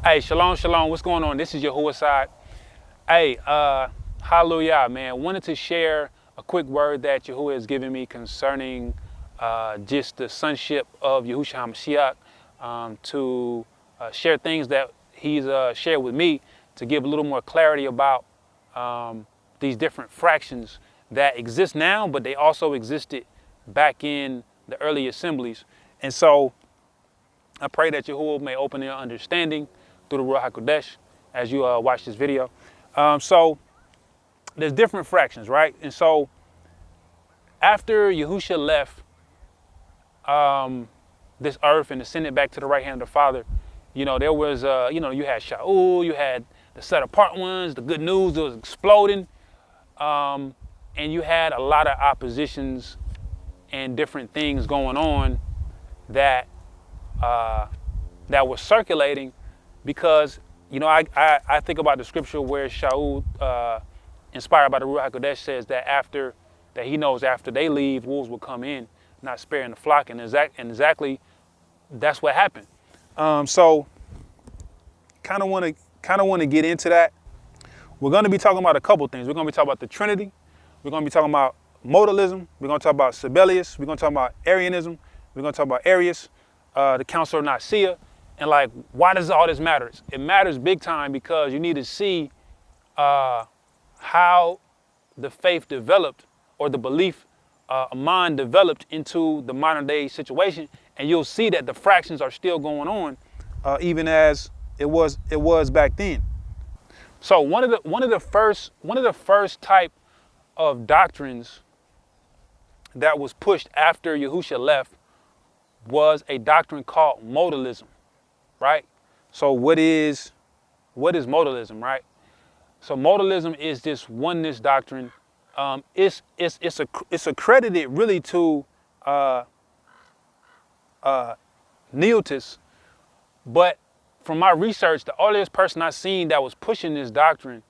Hey, shalom, shalom. What's going on? This is Yahuah side. Hey, hallelujah, man. Wanted to share a quick word that Yahuah has given me concerning just the sonship of Yahusha HaMashiach, to share things that he's shared with me to give a little more clarity about these different fractions that exist now, but they also existed back in the early assemblies. And so I pray that Yahuah may open your understanding through the Ruach HaKodesh as you watch this video. So there's different fractions, right? And so after Yahusha left this earth and ascended back to the right hand of the Father, there was, you had Shaul, you had the set apart ones, the good news that was exploding, and you had a lot of oppositions and different things going on that was circulating, because I think about the scripture where Shaul, inspired by the Ruach HaKodesh, says that after they leave, wolves will come in, not sparing the flock, and exactly that's what happened. So kind of want to get into that. We're going to be talking about a couple things. We're going to be talking about the Trinity. We're going to be talking about Modelism. We're going to talk about Sibelius. We're going to talk about Arianism. We're going to talk about Arius, the Council of Nicaea. And why does all this matter? It matters big time because you need to see how the faith developed, or the belief, a mind developed into the modern day situation, and you'll see that the fractions are still going on, even as it was back then. So one of the first type of doctrines that was pushed after Yahusha left was a doctrine called Modelism. Right? So what is Modelism, right? So Modelism is this oneness doctrine. It's accredited really to Neotists, but from my research, the earliest person I seen that was pushing this doctrine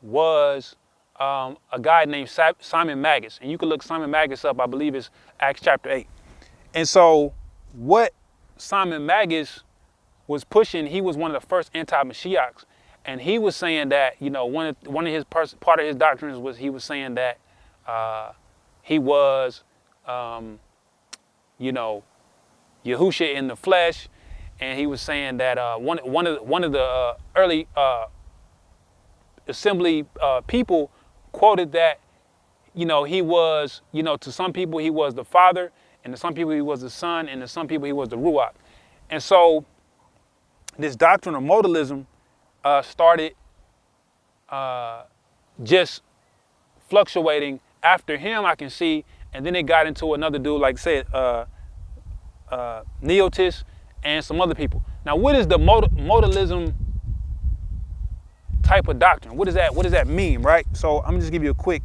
was a guy named Simon Magus, and you can look Simon Magus up. I believe it's Acts chapter 8. And so what Simon Magus was pushing, he was one of the first anti-Mashiachs, and he was saying that one of his part of his doctrines was, he was saying that he was Yahusha in the flesh, and he was saying that one of the early assembly people quoted that he was, to some people he was the Father, and to some people he was the Son, and to some people he was the Ruach. And so this doctrine of Modelism started just fluctuating after him, I can see, and then it got into another dude, like say Neotists and some other people. Now, what is the Modelism type of doctrine? What does that mean, right? So I'm gonna just give you a quick.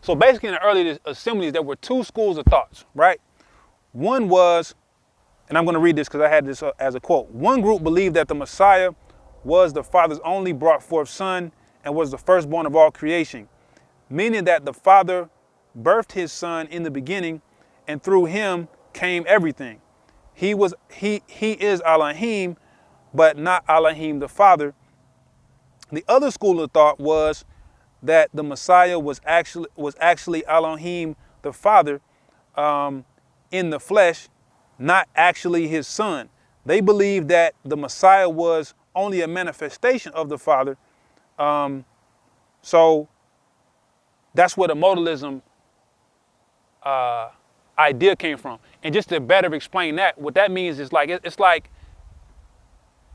So basically, in the early assemblies, there were two schools of thoughts, right? One was, and I'm going to read this because I had this as a quote. One group believed that the Messiah was the Father's only brought forth Son and was the firstborn of all creation, meaning that the Father birthed his Son in the beginning, and through him came everything. He is Elohim, but not Elohim the Father. The other school of thought was that the Messiah was actually Elohim the Father in the flesh, not actually his Son. They believed that the Messiah was only a manifestation of the Father. So that's where the Modelism idea came from. And just to better explain that, what that means is it's like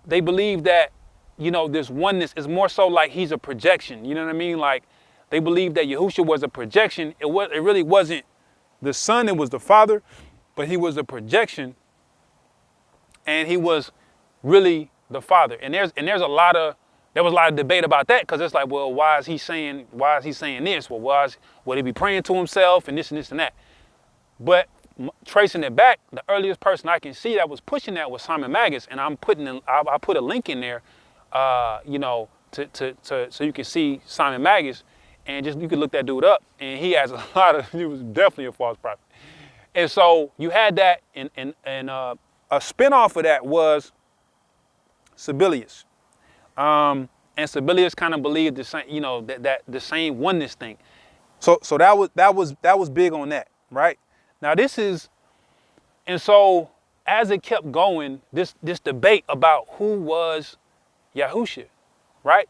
they believe that, this oneness is more so like he's a projection. You know what I mean? Like they believe that Yahusha was a projection. It really wasn't the Son, it was the Father, but he was a projection, and he was really the Father. And there was a lot of debate about that, because it's like, well, why is he saying this? Well, would he be praying to himself and this and this and that? But tracing it back, the earliest person I can see that was pushing that was Simon Magus, and I put a link in there, so you can see Simon Magus, and you can look that dude up, and he has he was definitely a false prophet. And so you had that, and a spinoff of that was Sibelius. And Sibelius kind of believed the same, that the same oneness thing. So that was big on that, right? Now and so as it kept going, this debate about who was Yahusha, right?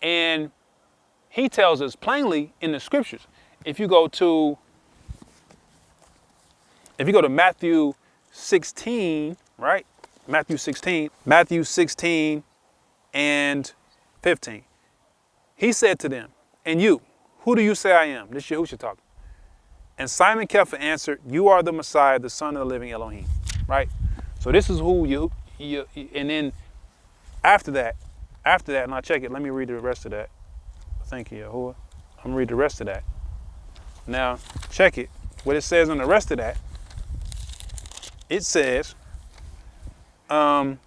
And he tells us plainly in the scriptures. If you go to Matthew 16, right? Matthew 16 and 15. He said to them, "And you, who do you say I am?" This is Yahusha talking. And Simon Kepha answered, "You are the Messiah, the Son of the living Elohim." Right? So this is who you and then after that, and I'll check it. Let me read the rest of that. Thank you, Yahuah. I'm gonna read the rest of that. Now, check it. What it says on the rest of that, it says, it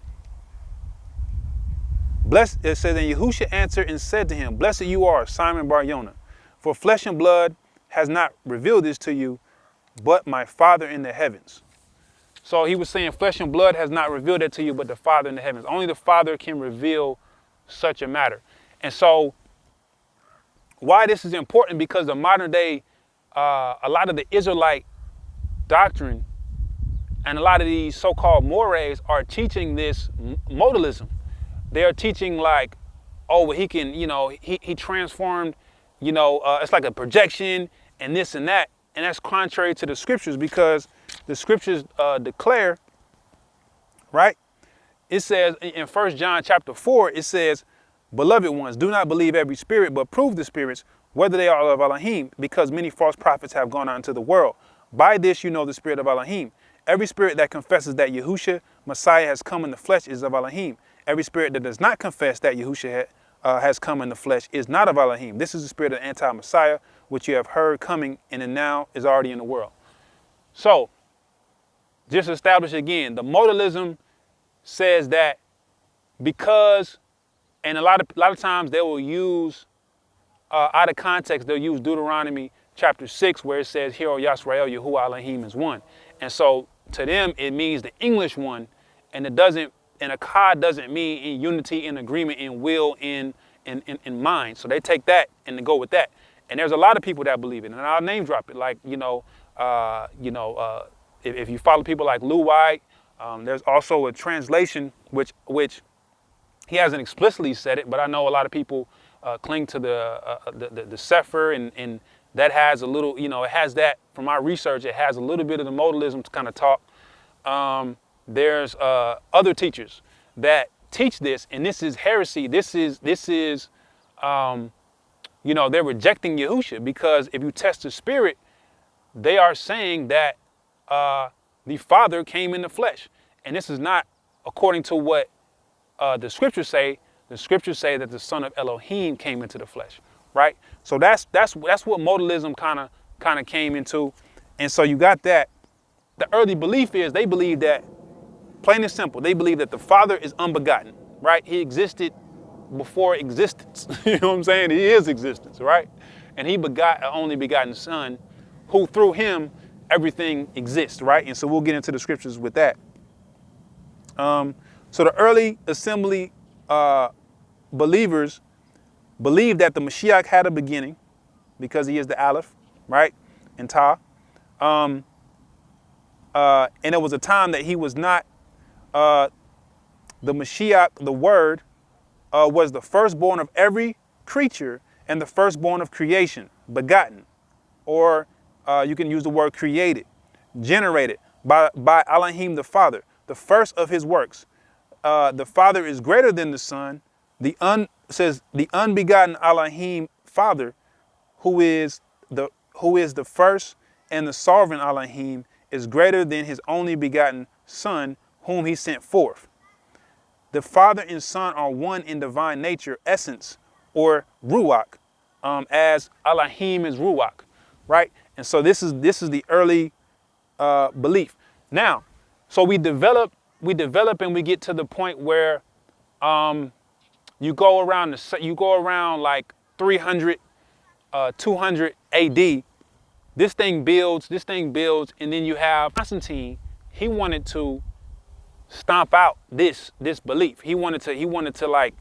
says, and Yahusha answered and said to him, "Blessed you are, Simon Bar-Yonah, for flesh and blood has not revealed this to you, but my Father in the heavens." So he was saying flesh and blood has not revealed it to you, but the Father in the heavens. Only the Father can reveal such a matter. And so why this is important, because the modern day, a lot of the Israelite doctrine and a lot of these so-called mores are teaching this modalism. They are teaching like, oh, well, he can, he transformed, it's like a projection and this and that. And that's contrary to the scriptures, because the scriptures declare, right? It says in 1 John chapter 4, it says, "Beloved ones, do not believe every spirit, but prove the spirits, whether they are of Elohim, because many false prophets have gone out into the world. By this you know the spirit of Elohim. Every spirit that confesses that Yahusha, Messiah, has come in the flesh is of Elohim. Every spirit that does not confess that Yahusha has come in the flesh is not of Elohim. This is the spirit of the anti-Messiah, which you have heard coming and now is already in the world." So, just establish again, the modalism says that because, and a lot of times they will use, out of context, they'll use Deuteronomy chapter 6, where it says, "Hear, O Yisrael, Yahuwah Elohim is one." And so to them, it means the English one, and Akkad doesn't mean in unity, in agreement, in will, in mind. So they take that and they go with that. And there's a lot of people that believe it, and I'll name drop it. Like, if you follow people like Aluah, there's also a translation which he hasn't explicitly said it, but I know a lot of people cling to the Sefer, and that has a little, it has that, from our research, it has a little bit of the modalism to kind of talk. There's other teachers that teach this, and this is heresy. This is they're rejecting Yahusha, because if you test the spirit, they are saying that the Father came in the flesh. And this is not according to what the scriptures say. The scriptures say that the Son of Elohim came into the flesh, right? So that's what modalism kind of came into. And so you got that. The early belief is, they believe that, plain and simple, they believe that the Father is unbegotten, right? He existed before existence. You know what I'm saying? He is existence, right? And he begot an only begotten Son, who through him everything exists, right? And so we'll get into the scriptures with that. So the early assembly believers believed that the Mashiach had a beginning, because he is the Aleph, right? And Ta. And it was a time that he was not, the Mashiach, the Word, was the firstborn of every creature and the firstborn of creation, begotten. Or you can use the word created, generated by Elohim the Father, the first of his works. The Father is greater than the Son. Says the unbegotten Elohim Father, who is the first, and the sovereign Elohim is greater than his only begotten Son, whom he sent forth. The Father and Son are one in divine nature, essence, or Ruach, as Elohim is Ruach, right? And so this is the early belief. Now, so we develop and we get to the point where you go around like 300, 200 AD. This thing builds, and then you have Constantine. He wanted to stomp out this belief. He wanted to like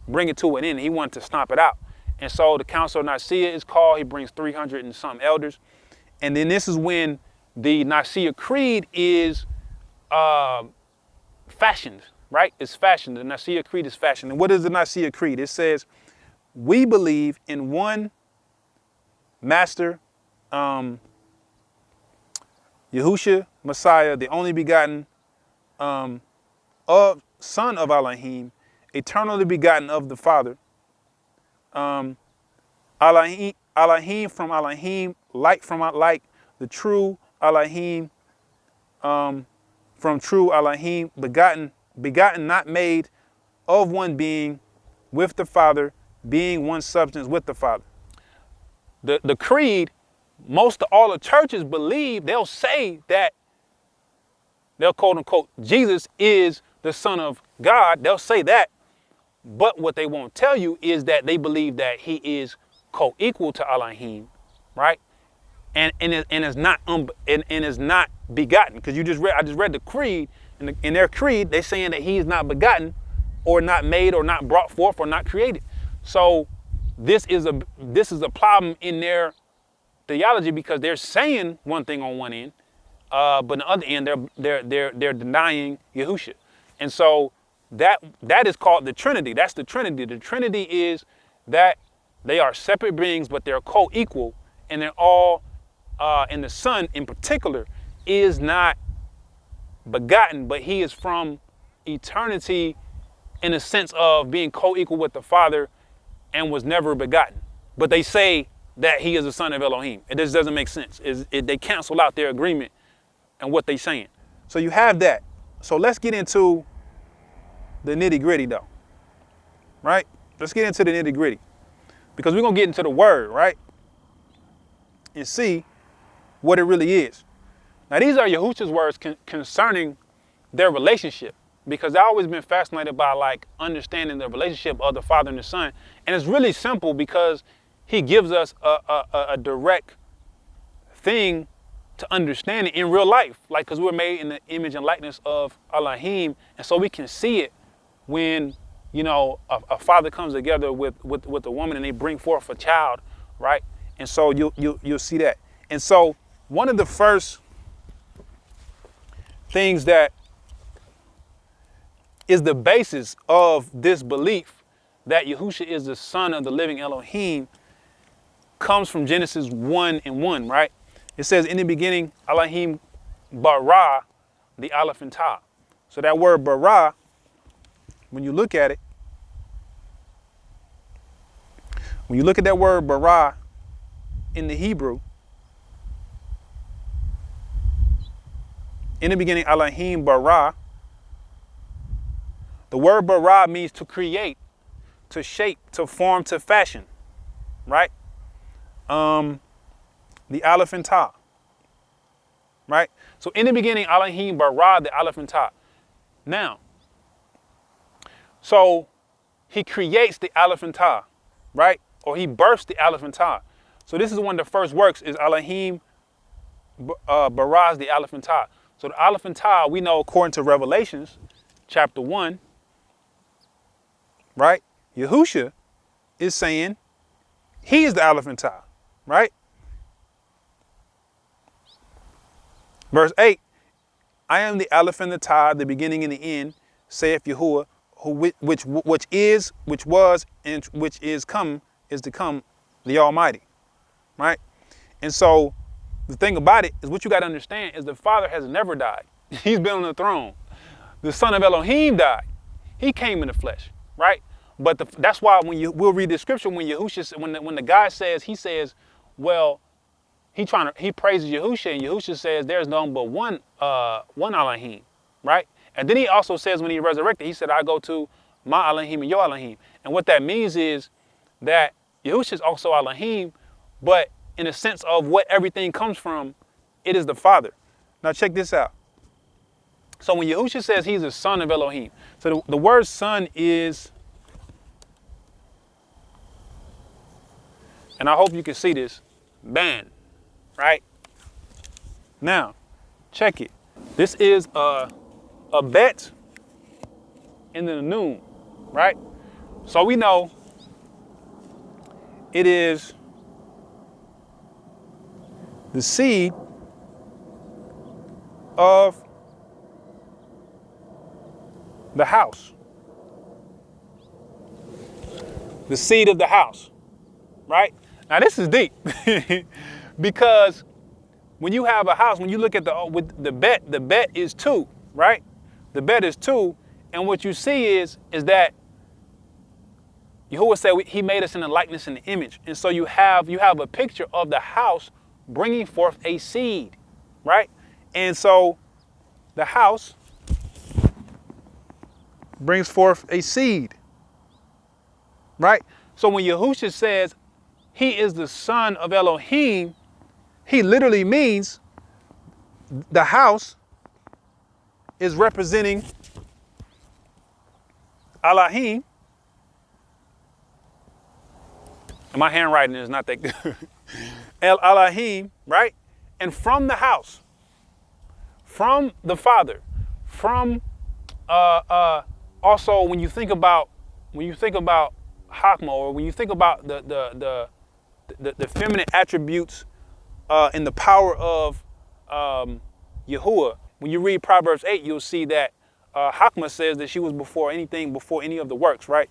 bring it to an end. He wanted to stomp it out. And so the Council of Nicaea is called. He brings 300 and some elders. And then this is when the Nicaea Creed is fashioned, right? It's fashioned. The Nicaea Creed is fashioned. And what is the Nicaea Creed? It says, we believe in one master, Yahusha, Messiah, the only begotten of Son of Elohim, eternally begotten of the Father. Elohim from Elohim, light from light, the true Elohim from true Elohim, begotten, not made, of one being, with the Father, being one substance with the Father. The creed, most of all the churches believe, they'll say that, they'll quote unquote, Jesus is the Son of God. They'll say that. But what they won't tell you is that they believe that he is co-equal to Elohim, right? And is not begotten. Because I just read the creed, and in their creed, they're saying that he is not begotten, or not made, or not brought forth, or not created. So this is a problem in their theology, because they're saying one thing on one end, but on the other end they're denying Yahusha. And so that is called the Trinity. That's the Trinity. The Trinity is that they are separate beings, but they're co-equal, and they're all, and the Son in particular is not begotten, but he is from eternity in the sense of being co-equal with the Father and was never begotten. But they say that he is the Son of Elohim. It just doesn't make sense. They cancel out their agreement and what they're saying. So you have that. So let's get into the nitty gritty though, right? Let's get into the nitty gritty, because we're going to get into the word, right? And see what it really is. Now, these are Yahusha's words concerning their relationship, because I've always been fascinated by like understanding the relationship of the Father and the Son. And it's really simple, because he gives us a direct thing to understand it in real life, like, because we're made in the image and likeness of Elohim, and so we can see it when, you know, a father comes together with a woman and they bring forth a child, right? And so you'll see that. And so one of the first things that is the basis of this belief that Yahusha is the Son of the living Elohim comes from Genesis 1:1, right? It says, in the beginning, Elohim bara the Aleph and Tav. So that word bara, when you look at it, when you look at that word bara in the Hebrew, in the beginning, Elohim bara, the word bara means to create, to shape, to form, to fashion, right? The Aleph and Tav, right? So in the beginning, Elohim bara the Aleph and Tav. Now, so he creates the Aleph and Tav, right? Or he births the Aleph and Tav. So this is one of the first works, is Elohim baras the Aleph and Tav. So the Aleph and Tav, we know according to Revelations chapter 1, right? Yahusha is saying he is the Aleph and Tav, right? Verse 8, I am the Aleph and the Tav, the beginning and the end, saith Yahuah, which is, which was, and which is to come, the Almighty, right? And so the thing about it is, what you got to understand is the Father has never died. He's been on the throne. The Son of Elohim died. He came in the flesh, right? But that's why we'll read the scripture when Yahusha, when the guy says, he says, well, he praises Yahusha, and Yahusha says there's none but one Elohim, right? And then he also says when he resurrected, he said, I go to my Elohim and your Elohim. And what that means is that Yahusha is also Elohim, but in the sense of what everything comes from, it is the Father. Now check this out. So when Yahusha says he's the Son of Elohim, so the word son is, and I hope you can see this, ban, right? Now, check it. This is a bet and then the noon, right? So we know it is the seed of the house. The seed of the house, right? Now this is deep because when you have a house, when you look at the bet is 2, right? The bet is 2, and what you see is that Yahuwah said he made us in the likeness and the image, and so you have a picture of the house bringing forth a seed, right? And so the house brings forth a seed, right? So when Yahusha says he is the son of Elohim, he literally means the house is representing Elohim. And my handwriting is not that good. Elohim, right? And from the house, from the Father, from also when you think about Hakma, or when you think about the feminine attributes and the power of Yahuwah, when you read Proverbs 8, you'll see that Hakma says that she was before any of the works, right?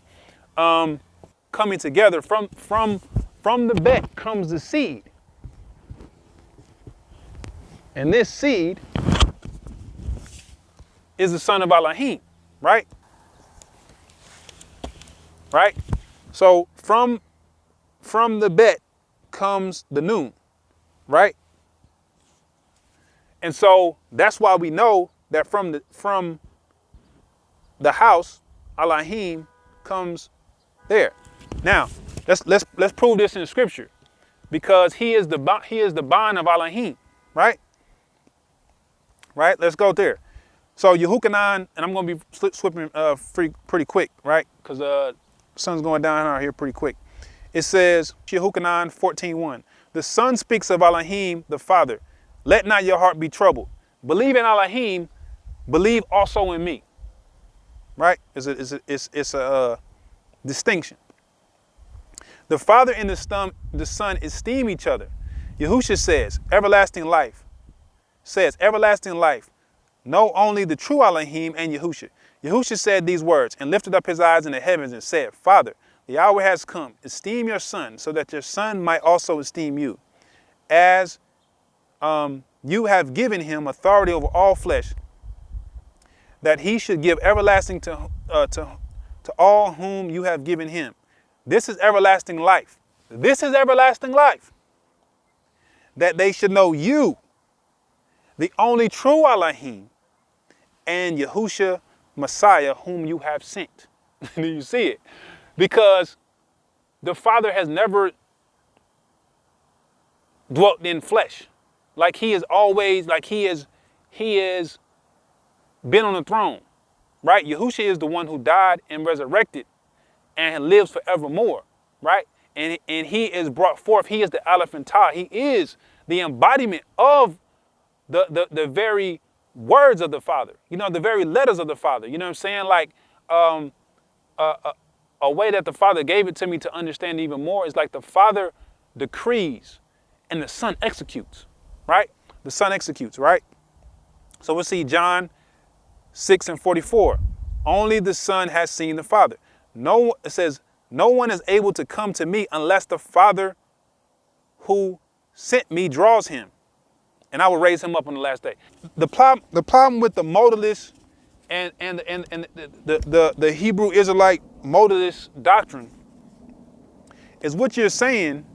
Coming together from the bet comes the seed, and this seed is the son of Elohim, right? Right? So from the bet comes the noon, right? And so that's why we know that from the house, Elohim comes there. Now, let's prove this in the scripture, because he is the bond of Elohim, right? Right? Let's go there. So Yehukanan, and I'm going to be slipping pretty quick, right? Because the sun's going down out here pretty quick. It says, Yehukanan 14:1. The Son speaks of Elohim, the Father. Let not your heart be troubled. Believe in Elohim, believe also in me. Right? It's a distinction. The Father and the Son esteem each other. Yahusha says, everlasting life. Know only the true Elohim and Yahusha. Yahusha said these words and lifted up his eyes in the heavens and said, Father, the hour has come. Esteem your Son, so that your Son might also esteem you. As you have given him authority over all flesh, that he should give everlasting to all whom you have given him. This is everlasting life. This is everlasting life. That they should know you, the only true Elohim, and Yahusha, Messiah, whom you have sent. Do you see it? Because the Father has never dwelt in flesh. Like he is always, like he is been on the throne, right? Yahusha is the one who died and resurrected and lives forevermore, right? And he is brought forth. He is the Aleph and Tah. He is the embodiment of the very words of the Father, the very letters of the Father. You know what I'm saying? Like a way that the Father gave it to me to understand even more is like the Father decrees and the Son executes, right? The Son executes, right? So we'll see John 6:44. Only the Son has seen the Father. It says, no one is able to come to me unless the Father who sent me draws him, and I will raise him up on the last day. The problem with the modalist and the Hebrew Israelite modalist doctrine is what you're saying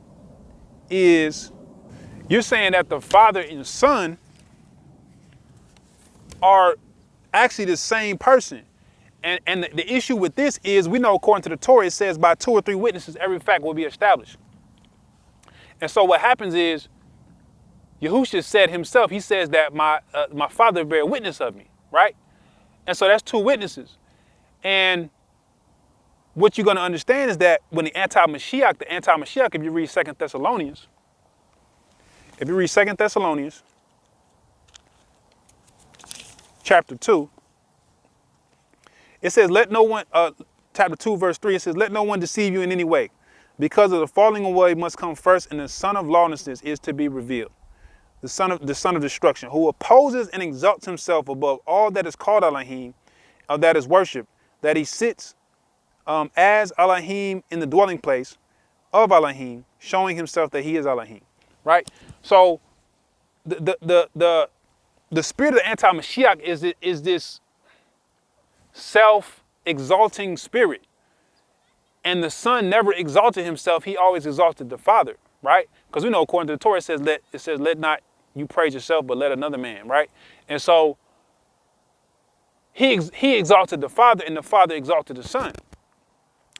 is you're saying that the Father and Son are actually the same person. And the issue with this is we know according to the Torah, it says by 2 or 3 witnesses, every fact will be established. And so what happens is Yahusha said himself, he says that my Father bear witness of me, right? And so that's 2 witnesses. And what you're going to understand is that when the anti-Mashiach, if you read 2 Thessalonians, chapter 2, It says, let no one, chapter 2, verse 3, it says, let no one deceive you in any way. Because of the falling away must come first, and the son of lawlessness is to be revealed. The son of destruction, who opposes and exalts himself above all that is called Elohim, that is worship, that he sits as Elohim in the dwelling place of Elohim, showing himself that he is Elohim. Right? So the spirit of the anti-Mashiach is this self-exalting spirit. And the Son never exalted himself, he always exalted the Father, right? Because we know according to the Torah, it says, let not you praise yourself, but let another man, right? And so he exalted the Father, and the Father exalted the Son.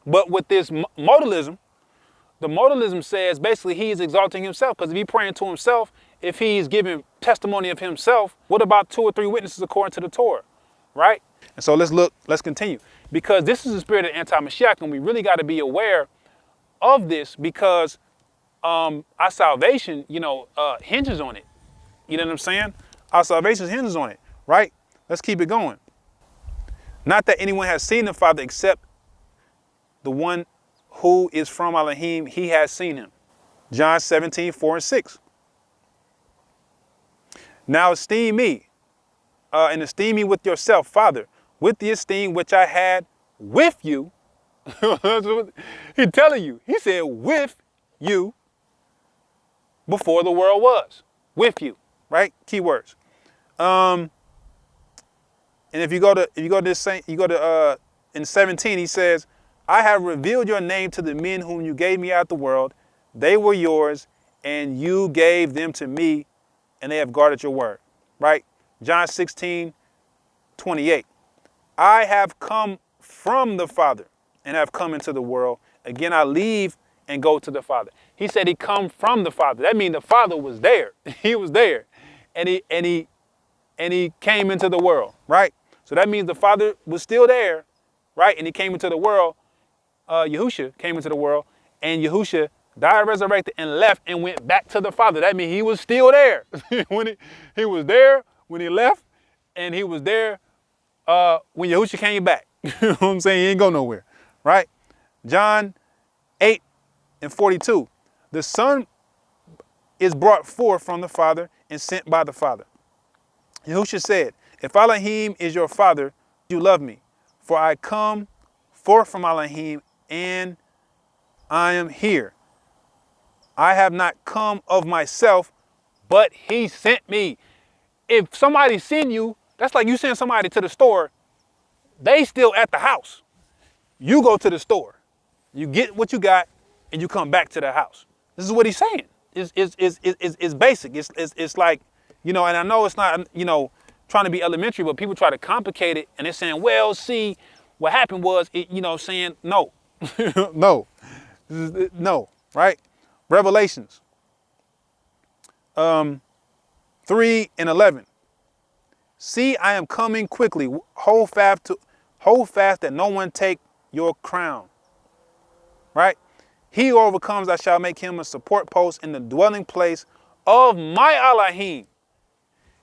But with this modalism, the modalism says basically he is exalting himself, because if he's praying to himself, if he's giving testimony of himself, what about 2 or 3 witnesses according to the Torah, right? And so let's continue. Because this is the spirit of anti-Mashiach, and we really got to be aware of this, because our salvation, hinges on it. You know what I'm saying? Our salvation hinges on it, right? Let's keep it going. Not that anyone has seen the Father except the one who is from Elohim, he has seen him. John 17, 4 and 6. Now esteem me, and esteem me with yourself, Father, with the esteem which I had with you. He's telling you. He said with you before the world was. With you, right? Keywords. And if you go to in 17, he says, I have revealed your name to the men whom you gave me out of the world. They were yours, and you gave them to me, and they have guarded your word. Right? John 16, 28. I have come from the Father and have come into the world. Again, I leave and go to the Father. He said he come from the Father. That means the Father was there. He was there. And he came into the world, right? So that means the Father was still there, right? And he came into the world. Yahusha came into the world, and Yahusha died, resurrected, and left and went back to the Father. That means he was still there. When he was there when he left, and he was there when Yahusha came back. You know what I'm saying? He ain't go nowhere, right? John 8 and 42. The Son is brought forth from the Father and sent by the Father. Yahusha said, if Elohim is your Father, you love me. For I come forth from Elohim, and I am here. I have not come of myself, but he sent me. If somebody send you, that's like you send somebody to the store, they still at the house. You go to the store, you get what you got, and you come back to the house. This is what he's saying. It's basic. It's like, and I know it's not, trying to be elementary, but people try to complicate it, and they're saying, well, see, what happened was, saying no. No, right? Revelations 3 and 11. See, I am coming quickly. Hold fast that no one take your crown. Right? He who overcomes, I shall make him a support post in the dwelling place of my Elohim.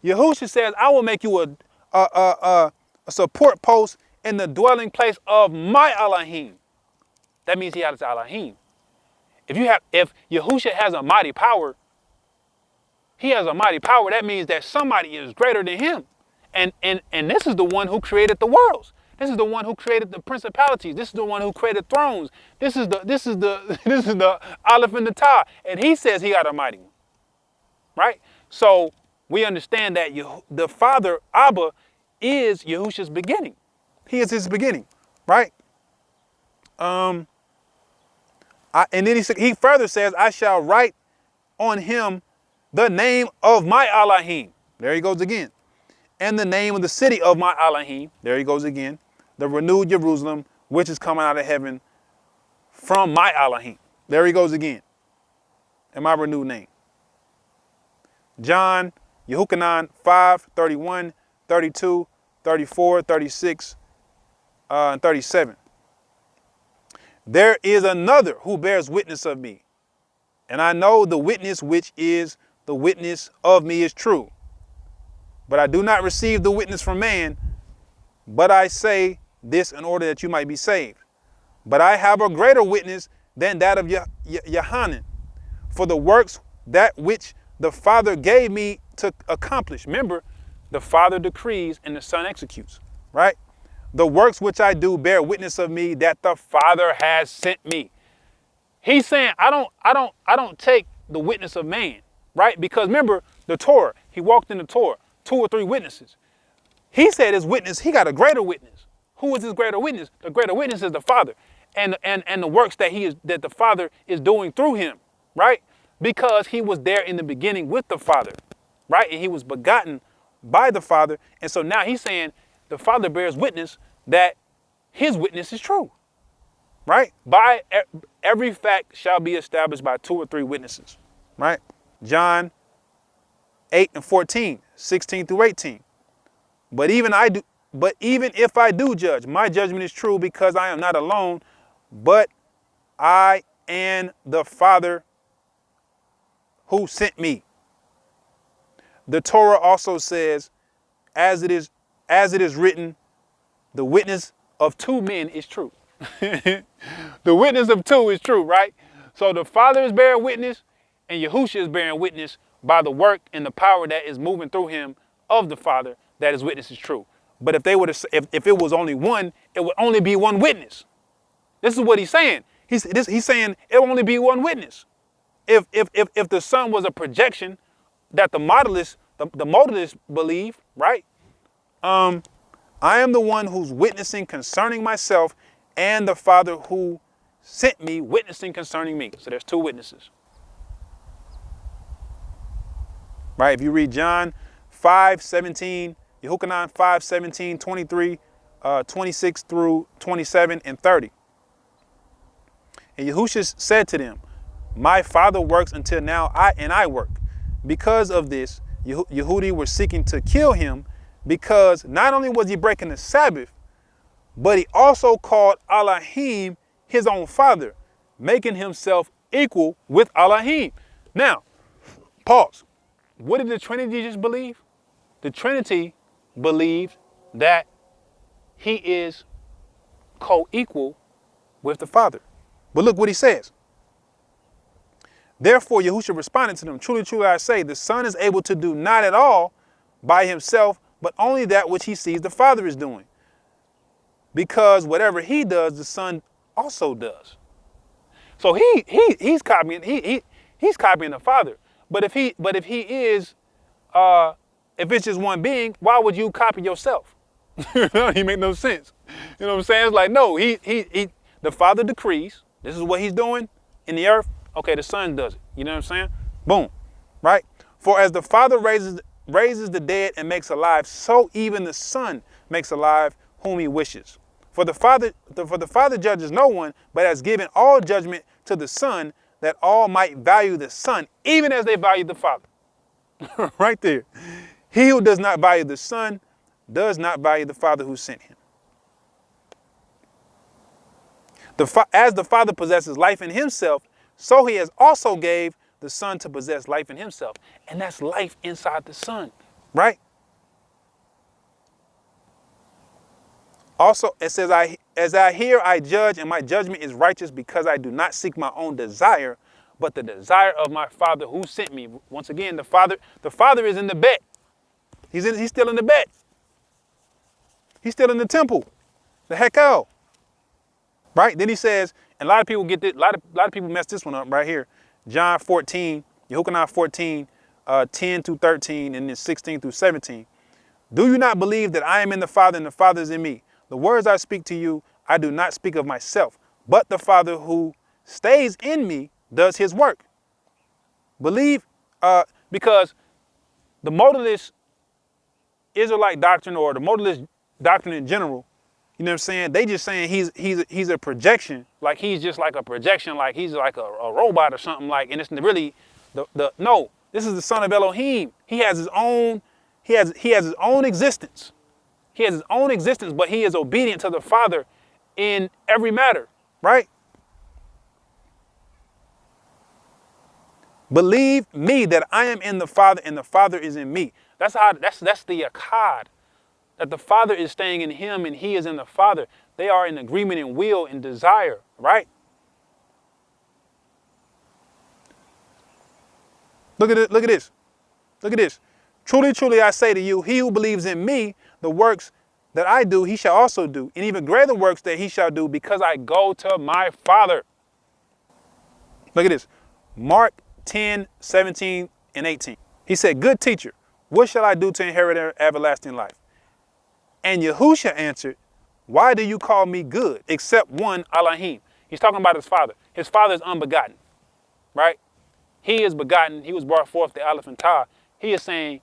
Yahusha says, I will make you a support post in the dwelling place of my Elohim. That means he has Elohim. If Yahusha has a mighty power, he has a mighty power. That means that somebody is greater than him. And this is the one who created the worlds. This is the one who created the principalities. This is the one who created thrones. This is the Aleph and the Tau. And he says he got a mighty one. Right? So we understand that the Father, Abba, is Yahusha's beginning. He is his beginning. Right? And then he further says, I shall write on him the name of my Elohim. There he goes again. And the name of the city of my Elohim. There he goes again. The renewed Jerusalem, which is coming out of heaven from my Elohim. There he goes again. And my renewed name. John, Yehukanan 5, 31, 32, 34, 36, and 37. There is another who bears witness of me. And I know the witness which is the witness of me is true. But I do not receive the witness from man, but I say this in order that you might be saved. But I have a greater witness than that of Yohanan, for the works that which the Father gave me to accomplish. Remember, the Father decrees and the Son executes, right? The works which I do bear witness of me that the Father has sent me. He's saying, I don't take the witness of man, right? Because remember the Torah, he walked in the Torah, 2 or 3 witnesses. He said his witness, he got a greater witness. Who is his greater witness? The greater witness is the Father and the works that that the Father is doing through him, right? Because he was there in the beginning with the Father, right? And he was begotten by the Father. And so now he's saying the Father bears witness that his witness is true, right? By every fact shall be established by 2 or 3 witnesses, right? John 8 and 14, 16 through 18. But even if I do judge, my judgment is true because I am not alone, but I and the Father who sent me. The Torah also says, as it is written, the witness of 2 men is true. The witness of 2 is true, right? So the Father is bearing witness and Yahusha is bearing witness by the work and the power that is moving through him of the Father, that his witness is true. But if if it was only one, it would only be one witness. This is what he's saying. He's saying it will only be one witness. If the Son was a projection that the modelists believe, right? I am the one who's witnessing concerning myself, and the Father who sent me witnessing concerning me. So there's 2 witnesses. Right? If you read John 5:17, Yehukanan 5:17, 23, 26 through 27 and 30. And Yahusha said to them, my Father works until now, I work. Because of this, Yehudi were seeking to kill him, because not only was he breaking the Sabbath, but he also called Elohim his own Father, making himself equal with Elohim. Now, pause. What did the Trinity just believe? The Trinity believed that he is co-equal with the Father. But look what he says. Therefore, Yahusha responded to them, truly, truly, I say, the Son is able to do not at all by himself, but only that which he sees the Father is doing. Because whatever he does, the Son also does. So he's copying he's copying the Father. But if he is if it's just one being, why would you copy yourself? He make no sense. You know what I'm saying? It's like, no, the Father decrees. This is what he's doing in the earth. Okay, the Son does it. You know what I'm saying? Boom. Right? For as the Father raises the dead and makes alive, so even the Son makes alive whom he wishes. For the Father judges no one, but has given all judgment to the Son, that all might value the Son, even as they value the Father. Right there. He who does not value the Son does not value the Father who sent him. As the Father possesses life in himself, so he has also gave the Son to possess life in himself. And that's life inside the Son, right? Also, it says, as I hear, I judge, and my judgment is righteous, because I do not seek my own desire, but the desire of my Father who sent me. Once again, the Father is in the bed. He's still in the bed. He's still in the temple, the Hekel. Right? Then he says, and a lot of people get this, a lot of people mess this one up right here. John 14, Yehukanan 14, 10 through 13, and then 16 through 17. Do you not believe that I am in the Father and the Father is in me? The words I speak to you, I do not speak of myself, but the Father who stays in me does his work. Believe, because the modalist Israelite doctrine, or the modalist doctrine in general, you know what I'm saying? They just saying he's a projection, like he's just like a projection, like he's like a robot or something, like, and it's really no, this is the Son of Elohim. He has his own, he has his own existence. He has his own existence, but he is obedient to the Father in every matter, right? Believe me that I am in the Father and the Father is in me. That's the akkad that the Father is staying in him and he is in the Father. They are in agreement in will and desire, right? Look at it, look at this. Look at this. Truly, truly, I say to you, he who believes in me, the works that I do, he shall also do, and even greater works that he shall do, because I go to my Father. Look at this. Mark 10, 17, and 18. He said, good teacher, what shall I do to inherit everlasting life? And Yahusha answered, why do you call me good, except one Elohim? He's talking about his Father. His Father is unbegotten, right? He is begotten. He was brought forth the Aleph and Tah. He is saying,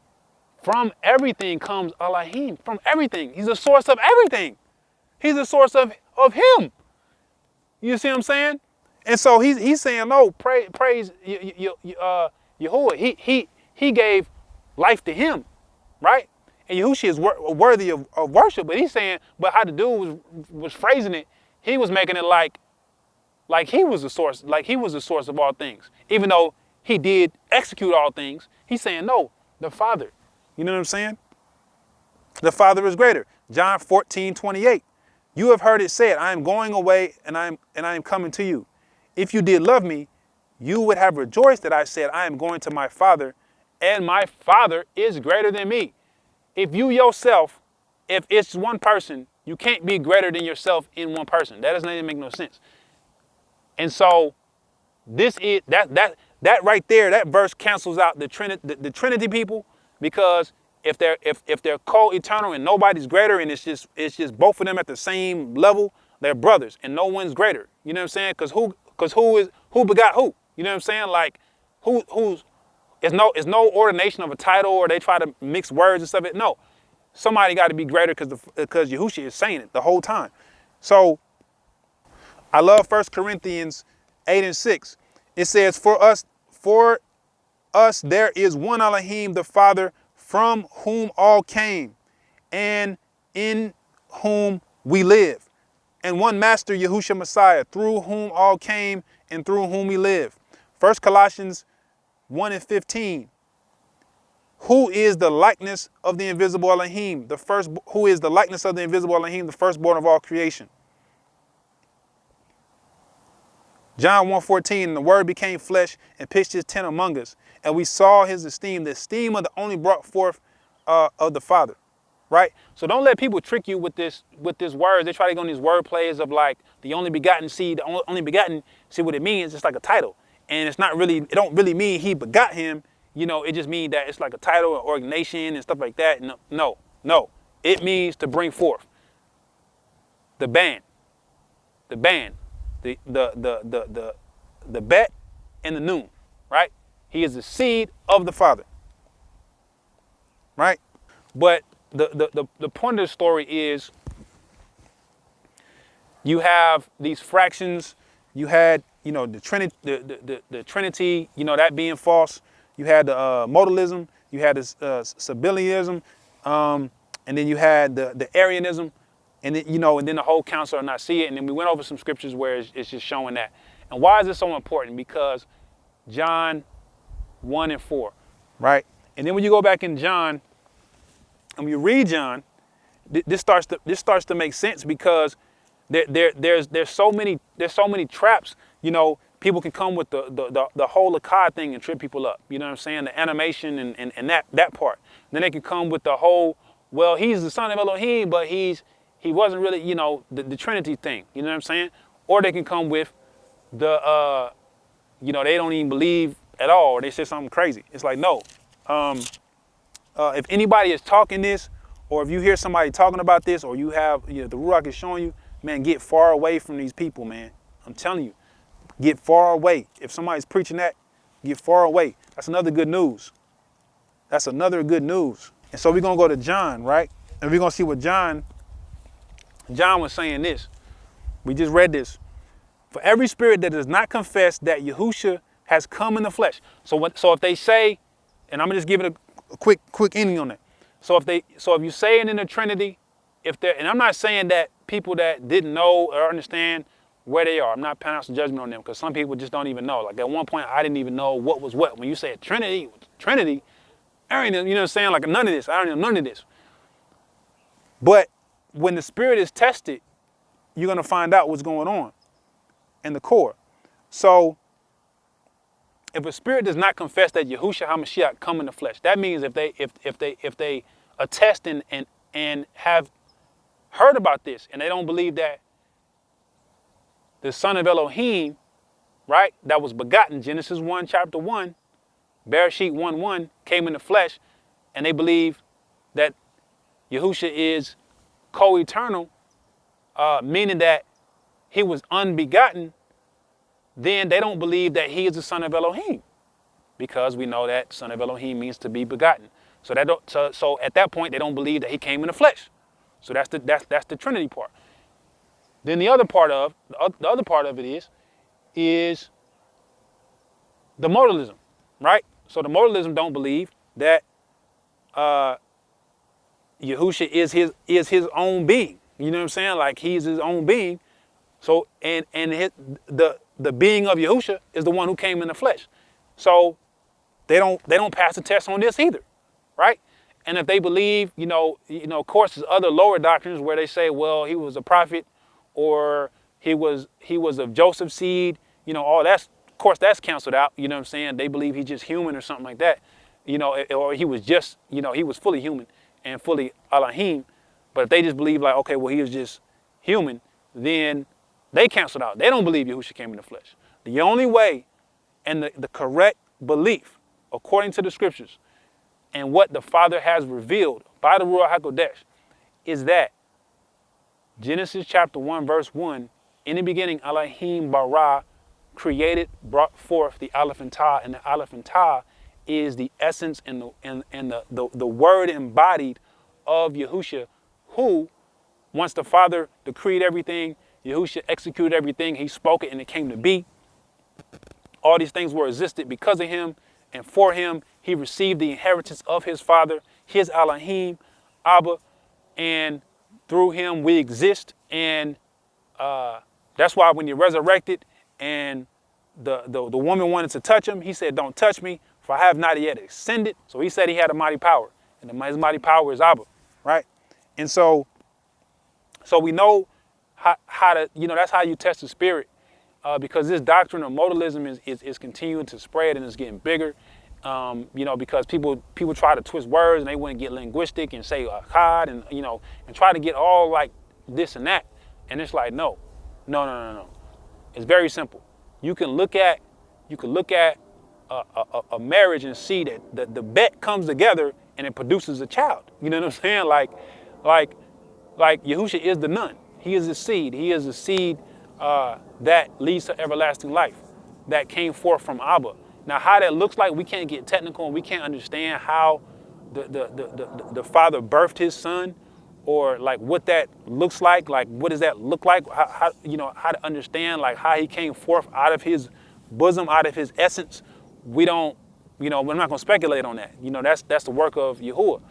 from everything comes Elohim. From everything. He's the source of everything. He's the source of him. You see what I'm saying? And so he's saying, no, praise Yahuah. He gave life to him, right? And Yahusha is worthy of worship. But he's saying, but how the dude was phrasing it, he was making it like he was the source, of all things. Even though he did execute all things, he's saying, no, the Father. You know what I'm saying? The Father is greater. John 14:28. You have heard it said, I am going away and I am coming to you. If you did love me, you would have rejoiced that I said, I am going to my Father, and my Father is greater than me. If you yourself, if it's one person, you can't be greater than yourself in one person. That doesn't even make no sense. And so this is that right there, that verse cancels out the Trinity people, because if they're co-eternal and nobody's greater, and it's just both of them at the same level, they're brothers and no one's greater. You know what I'm saying? Because who begot who? You know what I'm saying? Like it's no ordination of a title, or they try to mix words and stuff. No, somebody got to be greater because Yahusha is saying it the whole time. So I love 1 Corinthians 8 and 6. It says, for us there is one Elohim, the Father, from whom all came, and in whom we live, and one Master, Yahusha Messiah, through whom all came and through whom we live. 1 Colossians 1 and 15. Who is the likeness of the invisible Elohim, who is the likeness of the invisible Elohim, the firstborn of all creation. John 1:14, the word became flesh and pitched his tent among us, and we saw his esteem, the esteem of the only brought forth of the Father, right? So don't let people trick you with this word. They try to go on these word plays of like the only begotten seed, the only begotten. See what it means? It's like a title, and it's not really. It don't really mean he begot him. You know, it just means that it's like a title or organization and stuff like that. No. It means to bring forth. The bet and the noon, right? He is the seed of the Father, right? But the point of the story is, you have these fractions. You had, the Trinity, the Trinity, that being false. You had the Modelism. You had the Sabellianism, and then you had the Arianism. And then, and then the whole council not see it. And then we went over some scriptures where it's just showing that. And why is this so important? Because John 1 and 4, right? And then when you go back in John, and when you read John, this starts to make sense, because there's so many traps. People can come with the whole Akkad thing and trip people up. You know what I'm saying? The animation and that part. Then they can come with the whole, well, he's the son of Elohim, but he wasn't really, the Trinity thing. You know what I'm saying? Or they can come with the, they don't even believe at all, or they say something crazy. It's like, no. If anybody is talking this, or if you hear somebody talking about this, or you have, the Ruach is showing you, man, get far away from these people, man. I'm telling you, get far away. If somebody's preaching that, get far away. That's another good news. That's another good news. And so we're going to go to John, right? And we're going to see what John was saying this. We just read this. For every spirit that does not confess that Yahusha has come in the flesh. So if they say, and I'm gonna just give it a quick ending on that. So if you say it in the Trinity, and I'm not saying that people that didn't know or understand where they are, I'm not pronouncing judgment on them, because some people just don't even know. Like at one point, I didn't even know what was what. When you say Trinity, I ain't, you know what I'm saying? Like none of this. I don't know none of this. But when the spirit is tested, you're going to find out what's going on in the core. So if a spirit does not confess that Yahusha HaMashiach come in the flesh, that means if they attest and have heard about this and they don't believe that the son of Elohim, right, that was begotten, Genesis 1, chapter 1, Bereshit 1:1, came in the flesh, and they believe that Yahusha is co-eternal, meaning that he was unbegotten, then they don't believe that he is the son of Elohim, because we know that son of Elohim means to be begotten. So at that point, they don't believe that he came in the flesh. So that's the Trinity part. Then the other part of it is the modalism, right? So the modalism don't believe that Yahusha is his own being. You know what I'm saying? Like he's his own being. So the being of Yahusha is the one who came in the flesh. So they don't pass the test on this either, right? And if they believe, of course, there's other lower doctrines where they say, well, he was a prophet, or he was of Joseph's seed, all that's, of course, that's canceled out. You know what I'm saying? They believe he's just human or something like that, or he was just, he was fully human and fully Elohim. But if they just believe like, okay, well, he was just human, then they canceled out. They don't believe Yahusha came in the flesh. The only way and the correct belief, according to the scriptures, and what the Father has revealed by the Ruach HaKodesh, is that Genesis chapter 1, verse 1, in the beginning, Elohim bara, created, brought forth the Aleph and Tah, and the Aleph and Tah is the essence and the word embodied of Yahusha, who, once the Father decreed everything, Yahusha executed everything, he spoke it and it came to be. All these things were existed because of him, and for him, he received the inheritance of his Father, his Elohim, Abba, and through him we exist. And that's why when you're resurrected and the woman wanted to touch him, he said, don't touch me, for I have not yet ascended. So he said he had a mighty power, and his mighty power is Abba, right? And so we know how to, that's how you test the spirit, because this doctrine of modalism is continuing to spread and it's getting bigger. Because people try to twist words and they want to get linguistic and say God and and try to get all like this and that, and it's like no. It's very simple. You can look at a marriage and see that the bet comes together and it produces a child. You know what I'm saying? Like Yahusha is the nun. He is the seed. He is the seed that leads to everlasting life, that came forth from Abba. Now, how that looks like, we can't get technical and we can't understand how the Father birthed his son, or like what that looks like what does that look like? How to understand like how he came forth out of his bosom, out of his essence. We don't, we're not going to speculate on that. That's the work of Yahuwah.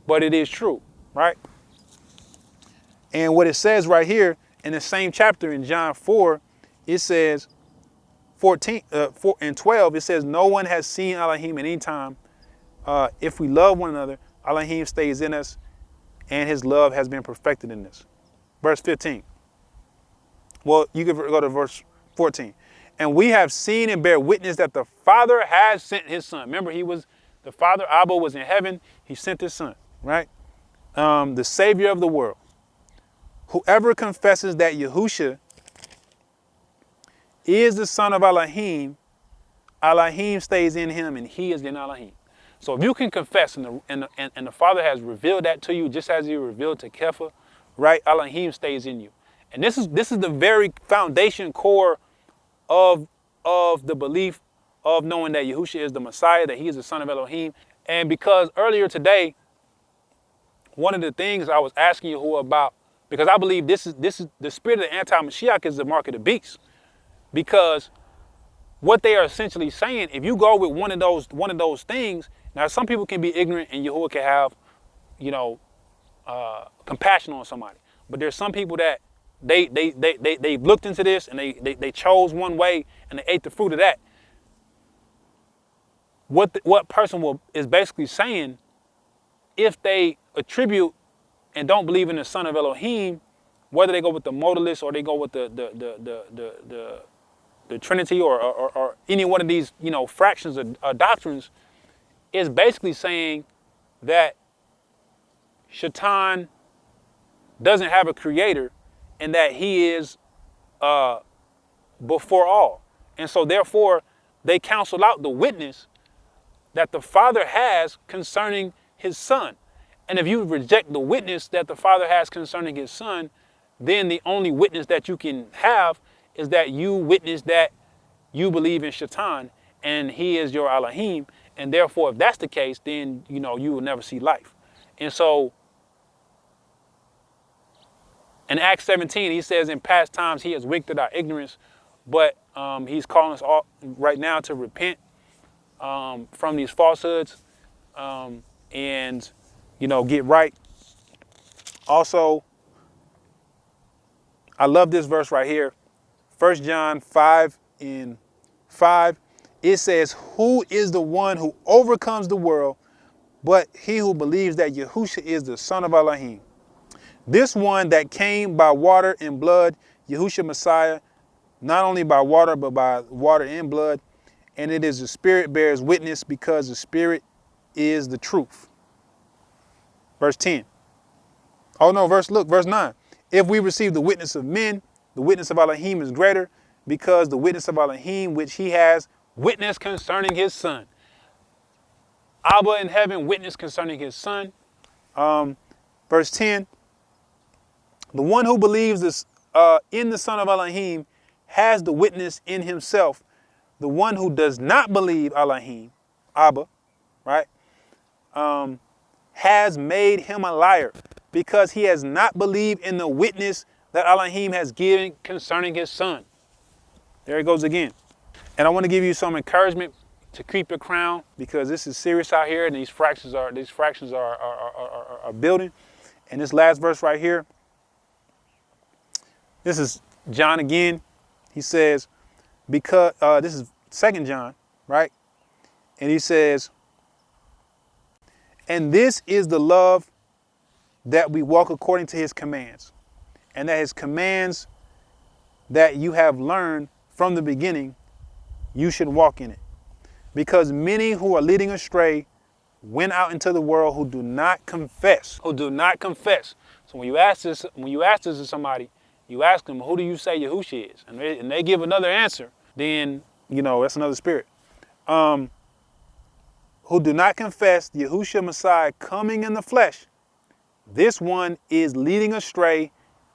But it is true, right? And what it says right here in the same chapter in John 4, it says, 4 and 12, it says, no one has seen Elohim at any time. If we love one another, Elohim stays in us, and his love has been perfected in us. Verse 15. Well, you can go to verse 14. And we have seen and bear witness that the Father has sent his son. Remember, the Father, Abba, was in heaven. He sent his son, right? The Savior of the world. Whoever confesses that Yahusha is the son of Elohim, Elohim stays in him and he is in Elohim. So if you can confess and the Father has revealed that to you, just as he revealed to Kepha, right? Elohim stays in you. And this is the very foundation core of the belief of knowing that Yahusha is the Messiah, that he is the son of Elohim. And because earlier today, one of the things I was asking Yahuwah about, because I believe this is the spirit of the anti-Mashiach is the mark of the beast. Because what they are essentially saying, if you go with one of those things, now some people can be ignorant and Yahuwah can have, compassion on somebody. But there's some people that they've looked into this and they chose one way and they ate the fruit of that. What person is basically saying, if they attribute and don't believe in the Son of Elohim, whether they go with the modalist or they go with the Trinity or any one of these, you know, fractions of doctrines, is basically saying that Shaitan doesn't have a creator and that he is before all. And so therefore, they counsel out the witness that the Father has concerning his Son. And if you reject the witness that the Father has concerning his Son, then the only witness that you can have is that you witness that you believe in Shaitan and he is your Elohim. And therefore, if that's the case, then, you know, you will never see life. And so in Acts 17, he says, in past times, he has winked our ignorance, but he's calling us all right now to repent from these falsehoods and, you know, get right. Also, I love this verse right here. 1 John 5:5. It says, who is the one who overcomes the world, but he who believes that Yahusha is the Son of Elohim. This one that came by water and blood, Yahusha Messiah, not only by water, but by water and blood. And it is the Spirit bears witness, because the Spirit is the truth. Verse 10. Oh no, verse 9. If we receive the witness of men, the witness of Elohim is greater, because the witness of Elohim which he has witnessed concerning his Son. Abba in heaven witnessed concerning his Son. Verse 10. The one who believes this, in the Son of Elohim has the witness in himself. The one who does not believe Elohim, Abba, right, has made him a liar, because he has not believed in the witness that Elohim has given concerning his Son. There it goes again. And I want to give you some encouragement to keep your crown, because this is serious out here, and these fractions are building. And this last verse right here, this is John again. He says, because this is 2 John, right? And he says, and this is the love, that we walk according to his commands, and that his commands that you have learned from the beginning, you should walk in it. Because many who are leading astray went out into the world who do not confess. Who do not confess. So when you ask this to somebody, you ask them, who do you say Yahusha is? And they give another answer, then, you know, that's another spirit. Who do not confess Yahusha Messiah coming in the flesh. This one is leading astray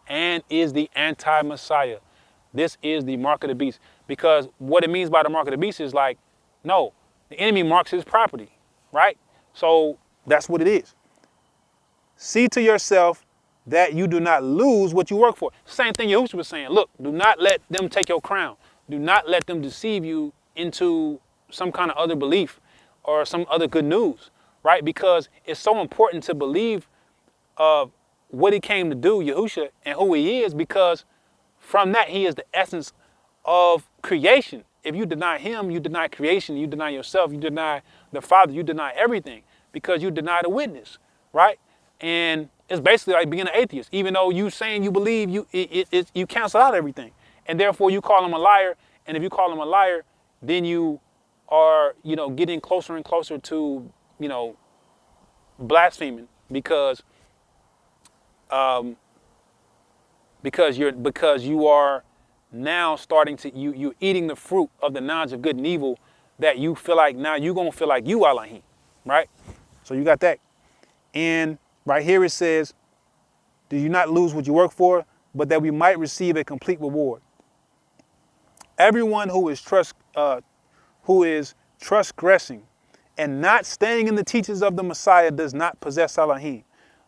and is the anti-Messiah. This is the mark of the beast. Because what it means by the mark of the beast is like, no, the enemy marks his property, right? So that's what it is. See to yourself that you do not lose what you work for. Same thing Yahusha was saying. Look, do not let them take your crown. Do not let them deceive you into some kind of other belief or some other good news, right? Because it's so important to believe what he came to do, Yahusha, and who he is, because from that he is the essence of creation. If you deny him, you deny creation, you deny yourself, you deny the Father, you deny everything, because you deny the witness, right? And it's basically like being an atheist. Even though you saying you believe, you cancel out everything. And therefore you call him a liar. And if you call him a liar, then you are, you know, getting closer and closer to, you know, blaspheming, because you are now starting to, you're eating the fruit of the knowledge of good and evil, that you feel like now you're going to feel like you Elohim, right? So you got that. And right here it says, do you not lose what you work for, but that we might receive a complete reward. Everyone who is transgressing and not staying in the teachings of the Messiah does not possess Elohim.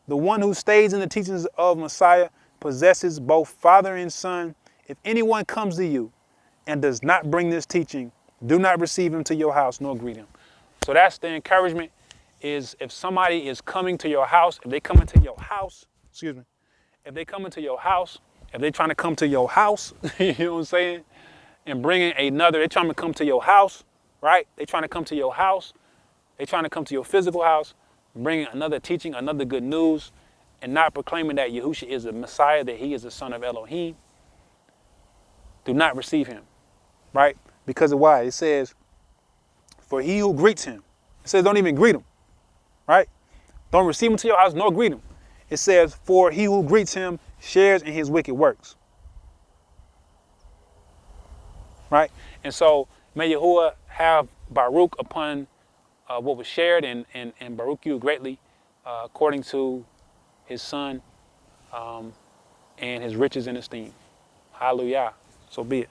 The one who stays in the teachings of Messiah possesses both Father and Son. If anyone comes to you and does not bring this teaching, do not receive him to your house nor greet him. So that's the encouragement, is if somebody is coming to your house, if they come into your house, if they come into your house, if they're trying to come to your house, you know what I'm saying? And bringing another, they're trying to come to your house, right? They're trying to come to your house. They're trying to come to your physical house, bringing another teaching, another good news, and not proclaiming that Yahusha is the Messiah, that he is the son of Elohim, do not receive him, right? Because of why? It says, for he who greets him. It says don't even greet him, right? Don't receive him to your house, nor greet him. It says, for he who greets him shares in his wicked works. Right? And so may Yahuwah have Baruch upon what was shared and Baruch you greatly according to his son and his riches and esteem. Hallelujah. So be it.